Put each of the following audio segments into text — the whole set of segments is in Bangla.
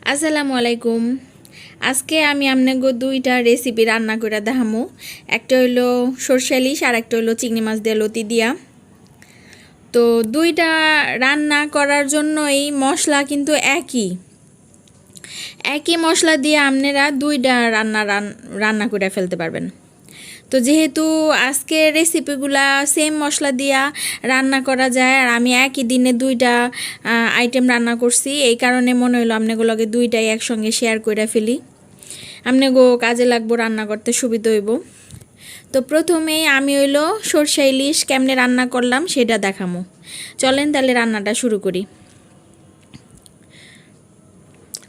আসসালামু আলাইকুম। আজকে আমি আপনাকে দুইটা রেসিপি রান্না করে দেখামু। একটা হইলো সরষে ইলিশ আর একটা হইলো চিংড়ি মাছ দিয়ে লতি দিয়া। তো দুইটা রান্না করার জন্য এই মশলা কিন্তু একই মশলা দিয়ে আপনারা দুইটা রান্না করে ফেলতে পারবেন। তো যেহেতু আজকে রেসিপিগুলা সেম মশলা দিয়া রান্না করা যায় আর আমি একই দিনে দুইটা আইটেম রান্না করছি, এই কারণে মনে হলো আপনাগুলোকে দুইটাই একসঙ্গে শেয়ার করে ফেলি। আপনাগো কাজে লাগবো, রান্না করতে সুবিধা হইব। তো প্রথমেই আমি হইলো সরষে ইলিশ কেমনে রান্না করলাম সেটা দেখামো। চলেন তাহলে রান্নাটা শুরু করি।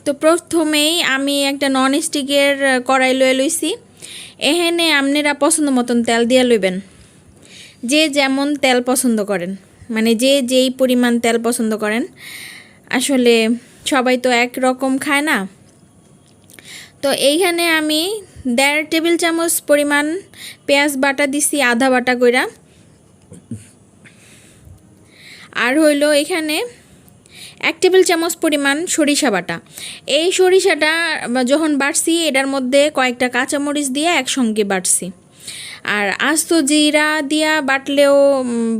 তো প্রথমেই আমি একটা নন স্টিকের কড়াই লয়ে লইছি। এখানে আপনারা পছন্দ মতন তেল দিয়ে লইবেন, যে যেমন তেল পছন্দ করেন, মানে যে যেই পরিমাণ তেল পছন্দ করেন। আসলে সবাই তো এক রকম খায় না। তো এইখানে আমি 1.5 টেবিল চামচ পরিমাণ পেঁয়াজ বাটা দিছি, আধা বাটা কইরা। আর হইলো এখানে 1 টেবিল চামচ পরিমাণ সরিষা বাটা। এই সরিষাটা যখন বাটছি এটার মধ্যে কয়েকটা কাঁচামরিচ দিয়ে একসঙ্গে বাটছি। আর আস্ত জিরা দিয়া বাটলেও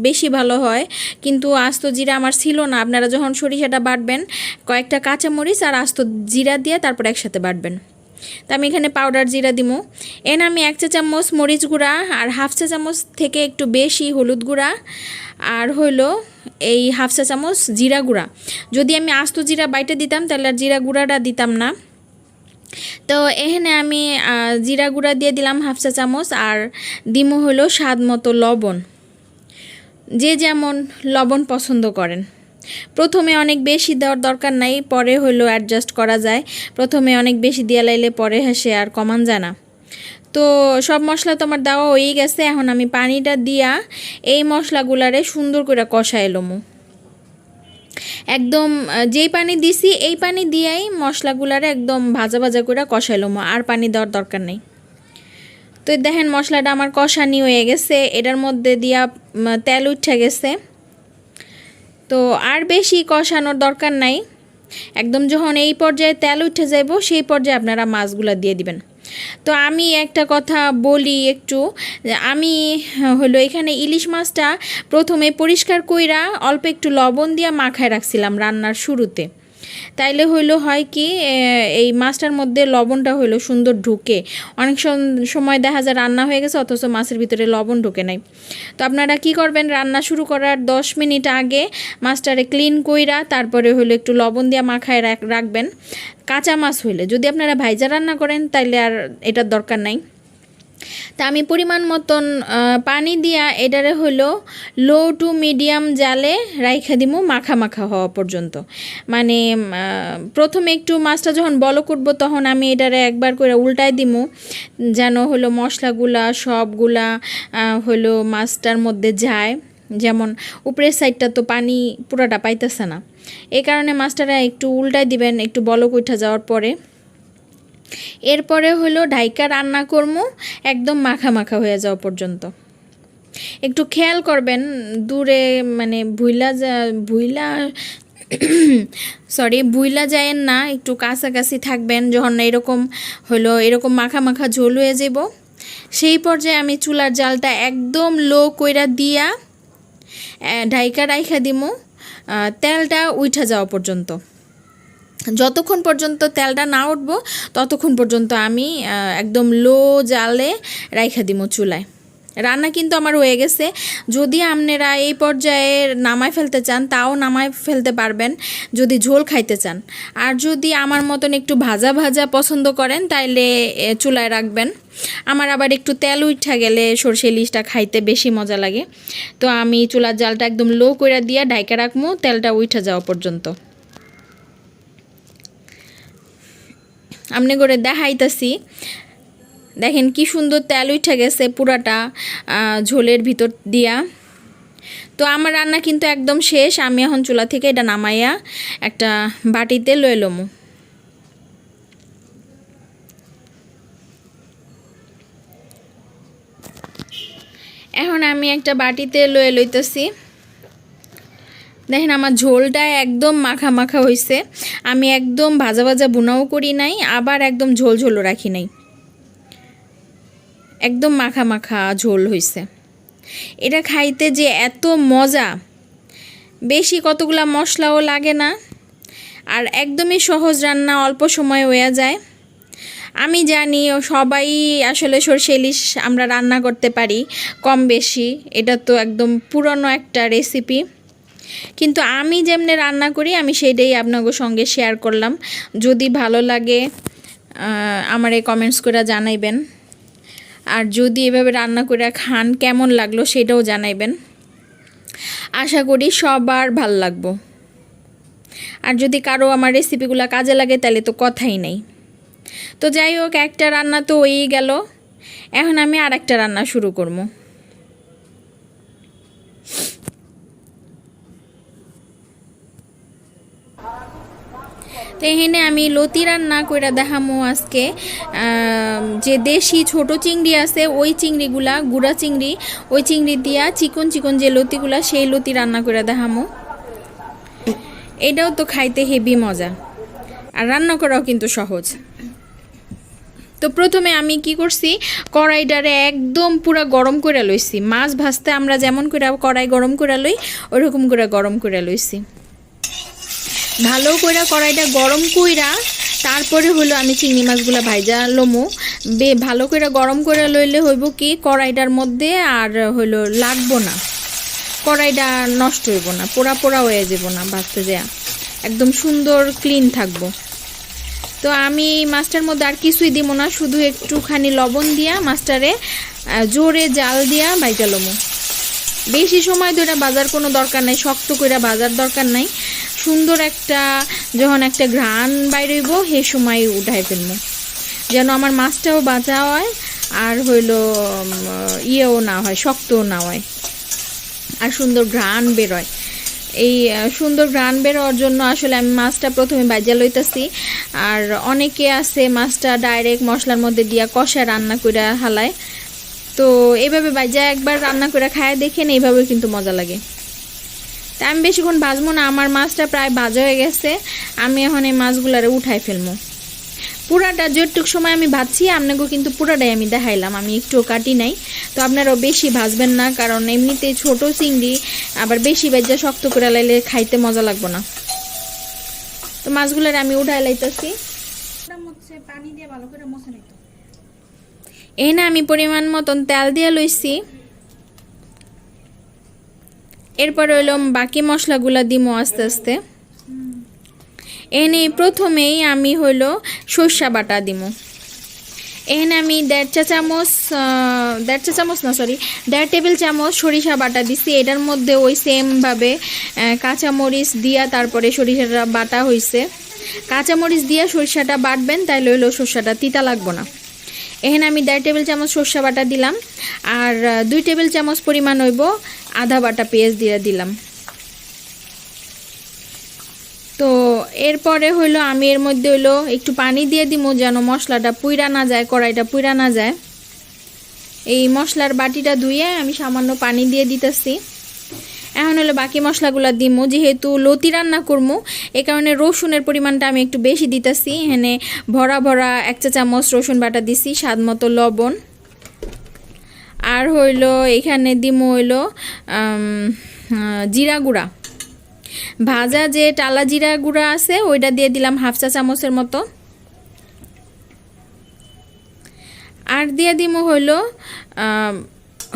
বেশি ভালো হয়, কিন্তু আস্ত জিরা আমার ছিল না। আপনারা যখন সরিষাটা বাটবেন কয়েকটা কাঁচামরিচ আর আস্ত জিরা দিয়ে তারপর একসাথে বাটবেন। তা আমি এখানে পাউডার জিরা দিমু। আমি 1 চা চামচ মরিচ গুঁড়া আর 1/2 চা চামচ থেকে একটু বেশি হলুদ গুঁড়া আর হইলো এই 1/2 চা চামচ জিরা গুঁড়া। যদি আমি আস্ত জিরা বাইটে দিতাম তাহলে আর জিরা গুঁড়াটা দিতাম না। তো এখানে আমি জিরা গুঁড়া দিয়ে দিলাম 1/2 চা চামচ আর দিমু হলো স্বাদ মতো লবণ, যে যেমন লবণ পছন্দ করেন। প্রথমে অনেক বেশি দেওয়ার দরকার নাই, পরে হলো অ্যাডজাস্ট করা যায়। প্রথমে অনেক বেশি দিয়ে লাইলে পরে হেসে আর কমান যায় না। তো সব মশলা তো আমার দেওয়া হয়েই গেছে। এখন আমি পানিটা দিয়া এই মশলাগুলারে সুন্দর করে কষায় লমু। একদম যেই পানি দিছি এই পানি দিয়েই মশলাগুলারে একদম ভাজা ভাজা করে কষায় লমু, আর পানি দেওয়ার দরকার নেই। তো দেখেন মশলাটা আমার কষানি হয়ে গেছে, এটার মধ্যে দিয়া তেল উঠে গেছে। তো আর বেশি কষানোর দরকার নাই। একদম যখন এই পর্যায়ে তেল উঠে যাইব সেই পর্যায়ে আপনারা মাছগুলো দিয়ে দিবেন। তো আমি একটা কথা বলি একটু, আমি হলো এখানে ইলিশ মাছটা প্রথমে পরিষ্কার কইরা অল্প একটু লবণ দিয়ে মাখায় রাখছিলাম রান্নার শুরুতে। তাইলে হইলো হয় কি, এই মাছটার মধ্যে লবণটা হইলো সুন্দর ঢুকে। অনেক সময় দেখা যায় রান্না হয়ে গেছে অথচ মাছের ভিতরে লবণ ঢুকে নাই। তো আপনারা কি করবেন, রান্না শুরু করার 10 মিনিট আগে মাছটারে ক্লিন কইরা তারপরে হইলো একটু লবণ দিয়ে মাখায় রাখবেন। কাঁচা মাছ হইলে, যদি আপনারা ভাইজা রান্না করেন তাইলে আর এটার দরকার নাই। তা আমি পরিমাণ মতন পানি দিয়া এটারে হলো লো টু মিডিয়াম জালে রাইখা দিমু মাখা মাখা হওয়া পর্যন্ত। মানে প্রথমে একটু মাছটা যখন বলক উঠবো তখন আমি এটারে একবার করে উল্টায় দিমু, যেন হলো মশলাগুলা সবগুলা হলো মাছটার মধ্যে যায়। যেমন উপরের সাইডটা তো পানি পুরাটা পাইতেছে না, এই কারণে মাছটারা একটু উল্টায় দিবেন একটু বলক উঠা যাওয়ার পরে। এরপরে হলো ঢাইকা রান্না করবো একদম মাখা মাখা হয়ে যাওয়া পর্যন্ত। একটু খেয়াল করবেন দূরে, মানে ভুইলা যায়েন না, একটু কাছাকাছি থাকবেন। যখন এরকম মাখা মাখা ঝোল হয়ে যাব সেই পর্যায়ে আমি চুলার জালটা একদম লো কইরা দিয়া ঢাইকা রাইখা দিমু তেলটা উঠা যাওয়া পর্যন্ত। যতক্ষণ পর্যন্ত তেলটা না উঠবো ততক্ষণ পর্যন্ত আমি একদম লো জালে রাইখা দিমু চুলায়। রান্না কিন্তু আমার হয়ে গেছে। যদি আপনারা এই পর্যায়ে নামায় ফেলতে চান তাও নামায় ফেলতে পারবেন যদি ঝোল খাইতে চান। আর যদি আমার মতন একটু ভাজা ভাজা পছন্দ করেন তাইলে চুলায় রাখবেন। আমার আবার একটু তেল উঠা গেলে সরষে ইলিশটা খাইতে বেশি মজা লাগে। তো আমি চুলার জালটা একদম লো করে দিয়া ঢাইকা রাখবো তেলটা উঠা যাওয়া পর্যন্ত। আমনে করে দেখাইতাছি, দেখেন কি সুন্দর তেল উঠে গেছে পুরাটা ঝোলের ভিতর দিয়া। তো আমার রান্না কিন্তু একদম শেষ। আমি এখন চুলা থেকে এটা নামাইয়া একটা বাটিতে লয়ে লমু। এখন আমি একটা বাটিতে লয়ে লইতেছি। দেখেন আমার ঝোলটা একদম মাখা মাখা হয়েছে। আমি একদম ভাজা ভাজা বুনাও করি নাই, আবার একদম ঝোল ঝোলও রাখি নাই, একদম মাখা মাখা ঝোল হয়েছে। এটা খাইতে যে এত মজা, বেশি কতগুলা মশলাও লাগে না, আর একদমই সহজ রান্না, অল্প সময় হয়ে যায়। আমি জানি সবাই আসলে সরষে ইলিশ আমরা রান্না করতে পারি কম বেশি, এটা তো একদম পুরনো একটা রেসিপি, কিন্তু আমি যেমনি রান্না করি আমি সেইটাই আপনাদের সঙ্গে শেয়ার করলাম। যদি ভালো লাগে আমারে কমেন্টস করে জানাইবেন, আর যদি এভাবে রান্না করে খান কেমন লাগলো সেটাও জানাইবেন। আশা করি সবার ভাল লাগবো। আর যদি কারো আমার রেসিপিগুলো কাজে লাগে তাহলে তো কথাই নেই। তো যাই হোক, একটা রান্না তো হয়েই গেল, এখন আমি আর একটা রান্না শুরু করব। তো এখানে আমি লতি রান্না করে দেখামো আজকে। যে দেশি ছোট চিংড়ি আছে ওই চিংড়িগুলা, গুড়া চিংড়ি, ওই চিংড়ি দিয়া চিকন চিকন যে লতিগুলা, সেই লতি রান্না করে দেখামো। এটাও তো খাইতে হেভি মজা, আর রান্না করাও কিন্তু সহজ। তো প্রথমে আমি কি করছি, কড়াইটারে একদম পুরা গরম করে লইছি। মাছ ভাজতে আমরা যেমন করে কড়াই গরম করে লই, ওইরকম করে গরম করে লইছি। ভালো করে কড়াইটা গরম কইরা তারপরে হলো আমি চিংড়ি মাছগুলো ভাইজা লমু। ভালো করে গরম করে লইলে হইব কি, কড়াইটার মধ্যে আর হইলো লাগবো না, কড়াইটা নষ্ট হইব না, পোড়া পোড়া হয়ে যাব না ভাজতে যায়, একদম সুন্দর ক্লিন থাকবো। তো আমি মাছটার মধ্যে আর কিছুই দিব না, শুধু একটুখানি লবণ দিয়া মাছটারে জোরে জাল দিয়া ভাইজা লমু। বেশি সময় ধরে বাজার কোনো দরকার নাই, শক্ত করে বাজার দরকার নাই। সুন্দর একটা যখন একটা ঘ্রাণ বাইরইব সেই সময় উঠাই ফেলবো, যেন আমার মাছটাও বাঁচা হয় আর হইলো ইয়েও না হয়, শক্তও না হয়, আর সুন্দর ঘ্রাণ বেরোয়। এই সুন্দর ঘ্রাণ বেরোয়ার জন্য আসলে আমি মাছটা প্রথমে ভাজা লইতেছি। আর অনেকে আছে মাছটা ডাইরেক্ট মশলার মধ্যে দিয়া কষা রান্না করে হালায়, তো এইভাবে ভাজা একবার রান্না করে খায় দেখেন, এইভাবে কিন্তু মজা লাগে। তা আমি বেশিক্ষণ ভাজবো না, আমার মাছটা প্রায় ভাজা হয়ে গেছে। আমি এখন এই মাছগুলারে উঠাই ফেলবো। পুরাটা যেটুক সময় আমি ভাজছি আপনাকেও কিন্তু পুরাটাই আমি দেখাইলাম, আমি একটুও কাটি নাই। তো আপনারাও বেশি ভাজবেন না, কারণ এমনিতে ছোট চিংড়ি, আবার বেশি ভাজা শক্ত করে লাইলে খাইতে মজা লাগবে না। তো মাছগুলার আমি উঠাই লাইতেছি। এই না আমি পরিমাণ মতন তেল দিয়ে লইছি। এরপর হইলো বাকি মশলাগুলা দিমো আস্তে আস্তে। এনে প্রথমেই আমি হইলো সরষা বাটা দিমু। এখানে আমি 1.5 টেবিল চামচ সরিষা বাটা দিছি। এটার মধ্যে ওই সেমভাবে কাঁচামরিচ দিয়া তারপরে সরিষাটা বাটা হয়েছে। কাঁচামরিচ দিয়া সরিষাটা বাটবেন, তাইলে হইলো সরষাটা তিতা লাগবো না। এখানে আমি 1.5 টেবিল চামচ সরষা বাটা দিলাম, আর 2 টেবিল চামচ পরিমাণ হইব আদা বাটা পেঁয়াজ দিয়ে দিলাম। তো এরপরে হইলো আমি এর মধ্যে হইলো একটু পানি দিয়ে দিব, যেন মশলাটা পুইরা না যায়, কড়াইটা পুইরা না যায়। এই মশলার বাটিটা ধুয়ে আমি সামান্য পানি দিয়ে দিতেছি। এখন হলো বাকি মশলাগুলো দিব, যেহেতু লতি রান্না করবো এই কারণে রসুনের পরিমাণটা আমি একটু বেশি দিতেছি। এখানে ভরা ভরা 1 চা চামচ রসুন বাটা দিছি, স্বাদ মতো লবণ, আর হইলো এখানে দিব হইলো জিরা গুঁড়া, ভাজা যে টালা জিরা গুঁড়া আছে ওইটা দিয়ে দিলাম 1/2 চা চামচের মতো। আর দিয়ে দিব হইলো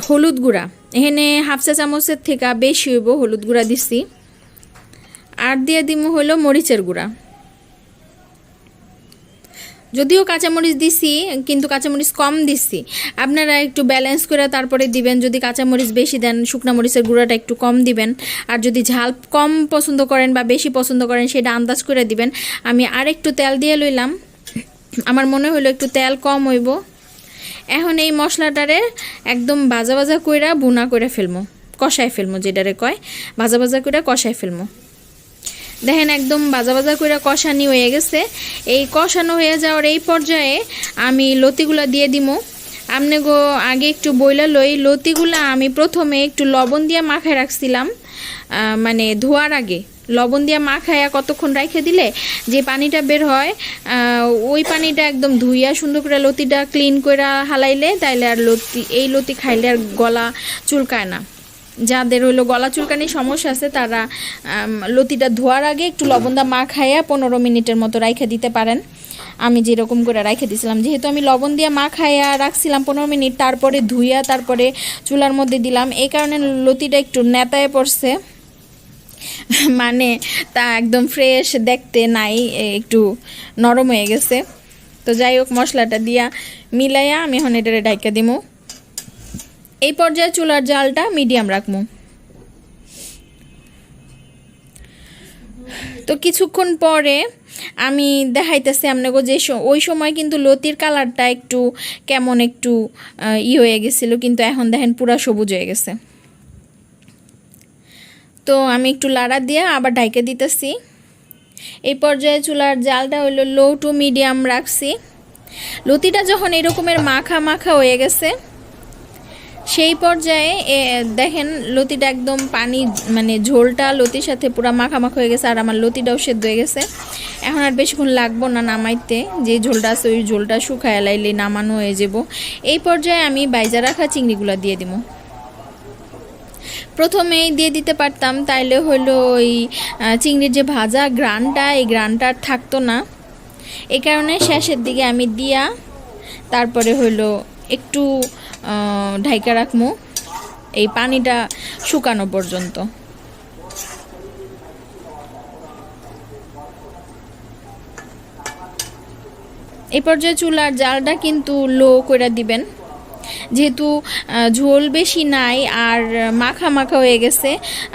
হলুদ গুঁড়া, এখানে 1/2 চা চামচের থেকে বেশি হইব হলুদ গুঁড়া দিছি। আর দিয়ে দিব হইলো মরিচের গুঁড়া, যদিও কাঁচামরিচ দিছি কিন্তু কাঁচামরিচ কম দিছি, আপনারা একটু ব্যালেন্স করে তারপরে দিবেন। যদি কাঁচামরিচ বেশি দেন শুকনা মরিচের গুঁড়াটা একটু কম দিবেন, আর যদি ঝাল কম পছন্দ করেন বা বেশি পছন্দ করেন সেটা আন্দাজ করে দিবেন। আমি আর একটু তেল দিয়ে লইলাম, আমার মনে হলো একটু তেল কম হইব। এখন এই মশলাটারে একদম ভাজা ভাজা কইরা বুনা করে ফেলবো, কষায় ফেলবো, যেটারে কয় ভাজা ভাজা কইরা কষায় ফেলবো। দেখেন একদম ভাজা ভাজা করে কষানি হয়ে গেছে। এই কষানো হয়ে যাওয়ার এই পর্যায়ে আমি লতিগুলা দিয়ে দিব। আপনি গো আগে একটু বইলা লই, লতিগুলা আমি প্রথমে একটু লবণ দিয়ে মাখায় রাখছিলাম, মানে ধোয়ার আগে লবণ দিয়ে মাখায়া কতক্ষণ রাখে দিলে যে পানিটা বের হয় ওই পানিটা একদম ধুইয়া সুন্দর করে লতিটা ক্লিন করে হালাইলে তাইলে আর এই লতি খাইলে আর গলা চুলকায় না। যাদের হইলো গলা চুলকানির সমস্যা আছে তারা লতিটা ধোয়ার আগে একটু লবণ দিয়ে মাখায়া 15 মিনিটের মতো রাইখে দিতে পারেন। আমি যেরকম করে রাইখে দিয়েছিলাম, যেহেতু আমি লবণ দিয়ে মাখায়া রাখছিলাম 15 মিনিট, তারপরে ধুইয়া তারপরে চুলার মধ্যে দিলাম, এই কারণে লতিটা একটু নেতায় পড়ছে, মানে তা একদম ফ্রেশ দেখতে নাই, একটু নরম হয়ে গেছে। তো যাই হোক, মশলাটা দিয়া মিলাইয়া আমি এখন এটারে ঢাইকা দিমু। এই পর্যায়ে চুলার জালটা মিডিয়াম রাখবো। তো কিছুক্ষণ পরে আমি দেখাইতেছি আপনাকে যে ওই সময় কিন্তু লতির কালারটা একটু কেমন একটু হয়ে গেছিল, কিন্তু এখন দেখেন পুরা সবুজ হয়ে গেছে। তো আমি একটু লাড়া দিয়ে আবার ঢাইকে দিতেছি। এই পর্যায়ে চুলার জালটা হইলো লো টু মিডিয়াম রাখছি। লতিটা যখন এরকমের মাখা মাখা হয়ে গেছে সেই পর্যায়ে দেখেন লতিটা একদম পানি মানে ঝোলটা লতির সাথে পুরো মাখা মাখা হয়ে গেছে, আর আমার লতিটাও সেদ্ধ হয়ে গেছে। এখন আর বেশিক্ষণ লাগবো না নামাইতে, যে ঝোলটা আছে ওই ঝোলটা শুকায় লাইলে নামানো হয়ে যাব। এই পর্যায়ে আমি বাইজা রাখা চিংড়িগুলো দিয়ে দিব। প্রথমেই দিয়ে দিতে পারতাম, তাইলে হলো ওই চিংড়ির যে ভাজা গ্রানটা, এই গ্রানটা থাকতো না, এই কারণে শেষের দিকে আমি দিয়া তারপরে হলো একটু ঢাইকা রাখবো এই পানিটা শুকানো পর্যন্ত। এই পর্যায়ে চুলার জালটা কিন্তু লো করে দিবেন, যেহেতু ঝোল বেশি নাই আর মাখা মাখা হয়ে গেছে।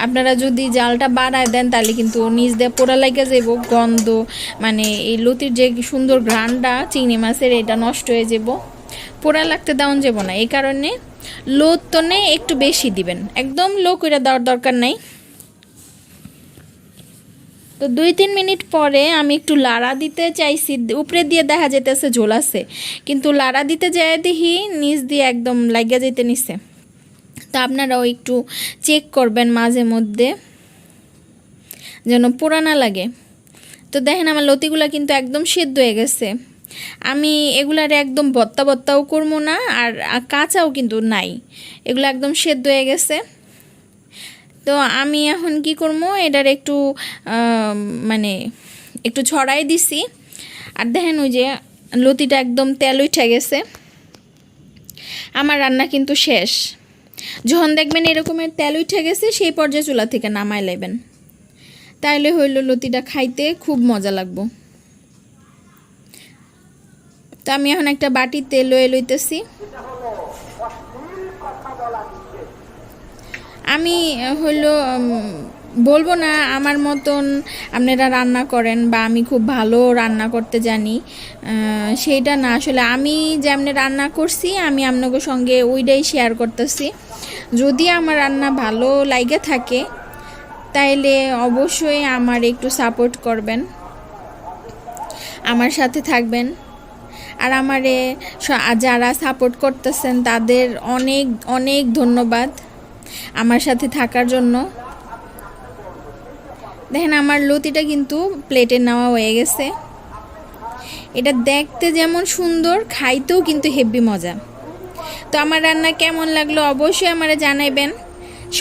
আপনারা যদি জালটা বাড়ায় দেন তাহলে কিন্তু নিচ দিয়ে পোড়া লাগে যাব, গন্ধ মানে এই লতির যে সুন্দর ঘ্রাণটা চিংড়ি মাছের এটা নষ্ট হয়ে যাব, পোড়া লাগতে দেওয়া যাব না। এই কারণে লো তনে একটু বেশি দিবেন, একদম লো করে দেওয়ার দরকার নাই। তো 2-3 মিনিট পরে আমি একটু লাড়া দিতে চাইছি, উপরে দিয়ে দেখা যেতেছে ঝোল আছে, কিন্তু লাড়া দিতে যায় দেখি নিচ দিয়ে একদম লাগিয়া যেতে নিছে। তো আপনারাও একটু চেক করবেন মাঝে মধ্যে যেন পোড়া না লাগে। তো দেখেন আমার লতিগুলা কিন্তু একদম সেদ্ধ হয়ে গেছে। আমি এগুলার একদম ভত্তা ভত্তাও করবো না, আর কাঁচাও কিন্তু নাই, এগুলো একদম সেদ্ধ হয়ে গেছে। তো আমি এখন কি করবো, এটার একটু মানে একটু ছড়াই দিছি, আর দেখেন ওই যে লতিটা একদম তেল উঠে গেছে। আমার রান্না কিন্তু শেষ। যখন দেখবেন এরকমের তেল উঠে গেছে সেই পর্যায়ে চুলা থেকে নামাই লাইবেন, তাইলে হইল লতিটা খাইতে খুব মজা লাগবো। তো আমি এখন একটা বাটিতে লয়ে লইতেছি। আমি হলো বলবো না আমার মতন আপনারা রান্না করেন বা আমি খুব ভালো রান্না করতে জানি, সেইটা না। আসলে আমি যেমনি রান্না করছি আমি আপনাদের সঙ্গে ওইটাই শেয়ার করতেছি। যদি আমার রান্না ভালো লাগে থাকে তাইলে অবশ্যই আমার একটু সাপোর্ট করবেন, আমার সাথে থাকবেন। আর আমারে যারা সাপোর্ট করতেছেন তাদের অনেক অনেক ধন্যবাদ আমার সাথে থাকার জন্য। দেখেন আমার লতিটা কিন্তু প্লেটে নেওয়া হয়ে গেছে। এটা দেখতে যেমন সুন্দর, খাইতেও কিন্তু হেভি মজা। তো আমার রান্না কেমন লাগলো অবশ্যই আমারে জানাইবেন।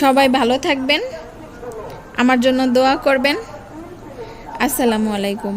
সবাই ভালো থাকবেন, আমার জন্য দোয়া করবেন। আসসালামু আলাইকুম।